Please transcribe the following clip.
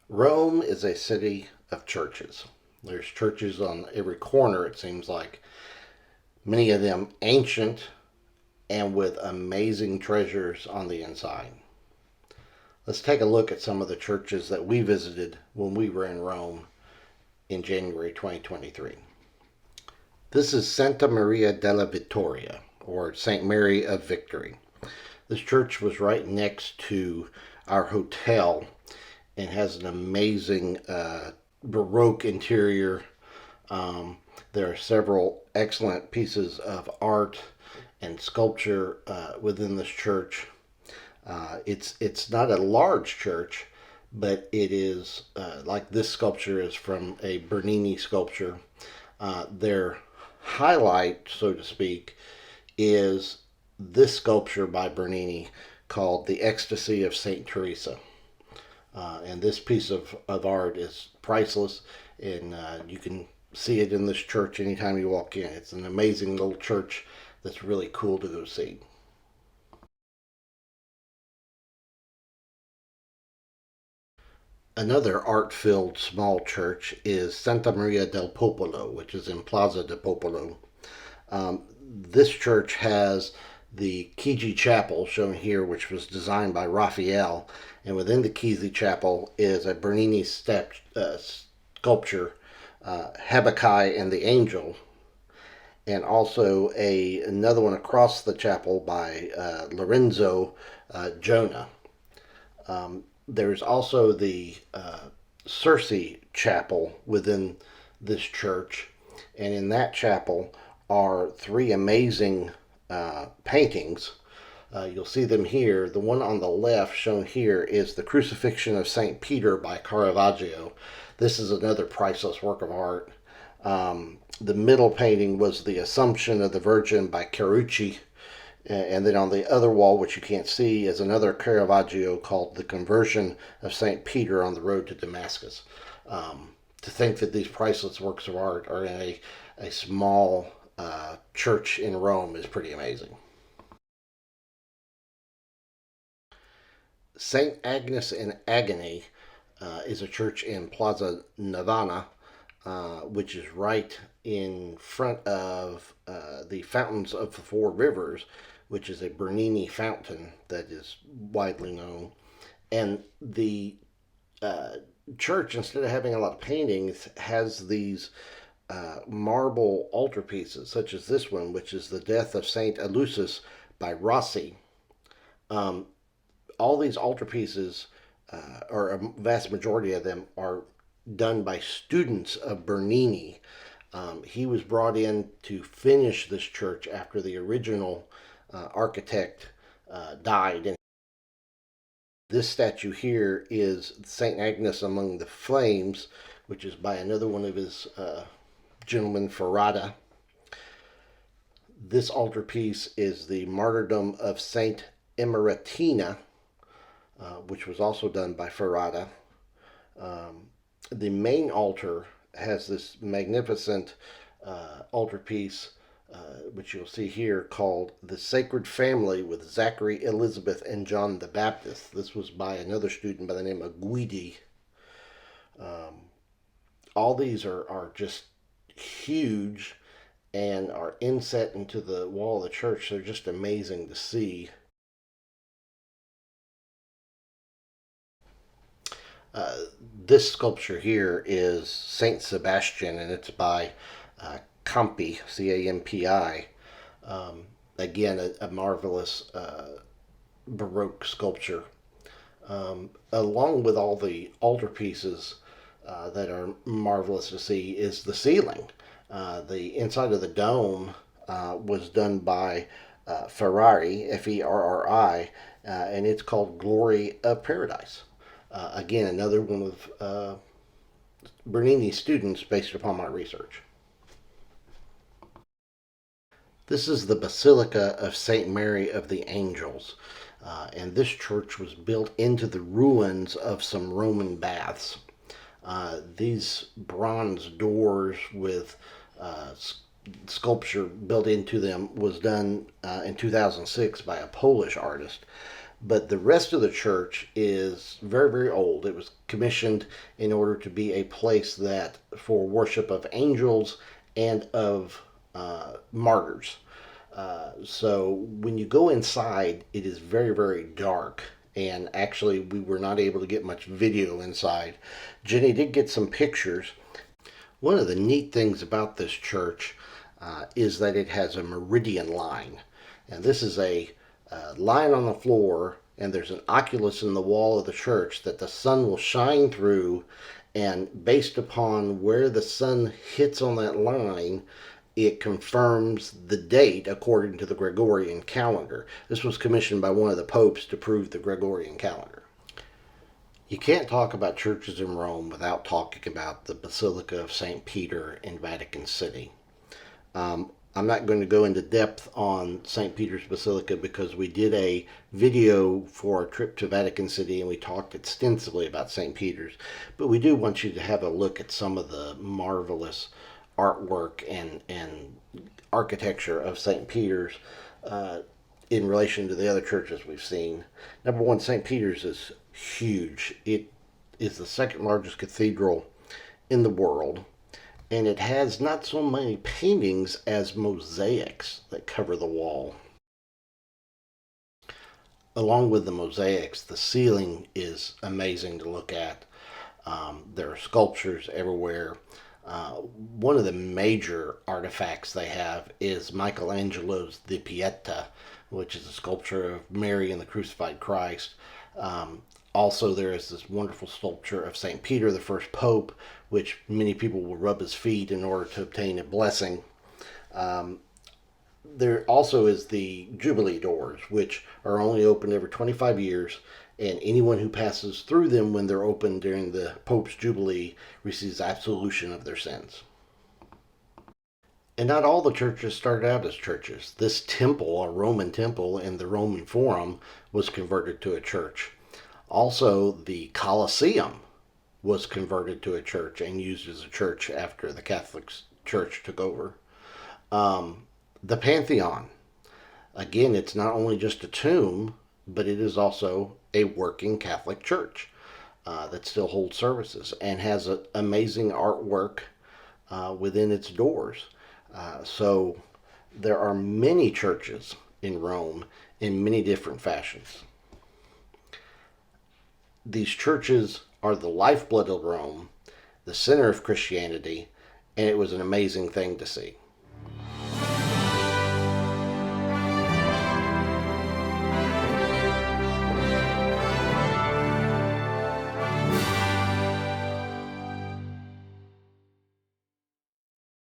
Rome is a city of churches. There's churches on every corner, it seems like, many of them ancient and with amazing treasures on the inside. Let's take a look at some of the churches that we visited when we were in Rome in January 2023. This is Santa Maria della Vittoria, or St. Mary of Victory. This church was right next to our hotel and has an amazing Baroque interior. There are several excellent pieces of art and sculpture within this church. It's not a large church, but it is like this sculpture is from a Bernini sculpture. Their highlight, so to speak, is this sculpture by Bernini called The Ecstasy of St. Teresa. And this piece of art is priceless, and you can see it in this church anytime you walk in. It's an amazing little church that's really cool to go see. Another art filled small church is Santa Maria del Popolo, which is in Plaza de Popolo. This church has the Chigi Chapel shown here, which was designed by Raphael, and within the Chigi Chapel is a Bernini sculpture, Habakkuk and the Angel, and also another one across the chapel by Lorenzo Jonah. There's also the Circe Chapel within this church, and in that chapel are three amazing paintings. You'll see them here. The one on the left, shown here, is the Crucifixion of St. Peter by Caravaggio. This is another priceless work of art. The middle painting was the Assumption of the Virgin by Carucci. And then on the other wall, which you can't see, is another Caravaggio called The Conversion of St. Peter on the Road to Damascus. To think that these priceless works of art are in a small church in Rome is pretty amazing. St. Agnes in Agony is a church in Plaza Navana, which is right in front of the Fountains of the Four Rivers, which is a Bernini fountain that is widely known. And the church, instead of having a lot of paintings, has these marble altarpieces, such as this one, which is the Death of Saint Eleusis by Rossi. Um, all these altarpieces, or a vast majority of them, are done by students of Bernini. He was brought in to finish this church after the original architect died. And this statue here is St. Agnes Among the Flames, which is by another one of his gentlemen, Ferrata. This altarpiece is the Martyrdom of Saint Emeritina, which was also done by Ferrata. The main altar has this magnificent altarpiece, which you'll see here, called The Sacred Family with Zachary, Elizabeth, and John the Baptist. This was by another student by the name of Guidi. All these are just huge and are inset into the wall of the church. They're just amazing to see. This sculpture here is Saint Sebastian, and it's by Campi, Campi. Again, a marvelous Baroque sculpture. Along with all the altarpieces that are marvelous to see is the ceiling. The inside of the dome was done by Ferrari, Ferri, and it's called Glory of Paradise. Again, another one of Bernini's students based upon my research. This is the Basilica of St. Mary of the Angels, and this church was built into the ruins of some Roman baths. These bronze doors with sculpture built into them was done in 2006 by a Polish artist. But the rest of the church is very, very old. It was commissioned in order to be a place that for worship of angels and of martyrs. So when you go inside, it is very, very dark. And actually, we were not able to get much video inside. Jenny did get some pictures. One of the neat things about this church is that it has a meridian line. And this is a line on the floor, and there's an oculus in the wall of the church that the sun will shine through. And based upon where the sun hits on that line, it confirms the date according to the Gregorian calendar. This was commissioned by one of the popes to prove the Gregorian calendar. You can't talk about churches in Rome without talking about the Basilica of St. Peter in Vatican City. I'm not going to go into depth on St. Peter's Basilica because we did a video for our trip to Vatican City and we talked extensively about St. Peter's. But we do want you to have a look at some of the marvelous artwork and architecture of St. Peter's in relation to the other churches we've seen. Number one, St. Peter's is huge. It is the second largest cathedral in the world, and it has not so many paintings as mosaics that cover the wall. Along with the mosaics, the ceiling is amazing to look at. There are sculptures everywhere. One of the major artifacts they have is Michelangelo's The Pieta, which is a sculpture of Mary and the crucified Christ. Also, there is this wonderful sculpture of St. Peter, the first pope, which many people will rub his feet in order to obtain a blessing. There also is the Jubilee doors, which are only open every 25 years, and anyone who passes through them when they're open during the Pope's Jubilee receives absolution of their sins. And not all the churches started out as churches. This temple, a Roman temple in the Roman Forum, was converted to a church. Also, the Colosseum was converted to a church and used as a church after the Catholic Church took over. The Pantheon, again, it's not only just a tomb, but it is also a working Catholic church that still holds services and has amazing artwork within its doors. So there are many churches in Rome in many different fashions. These churches are the lifeblood of Rome, the center of Christianity, and it was an amazing thing to see.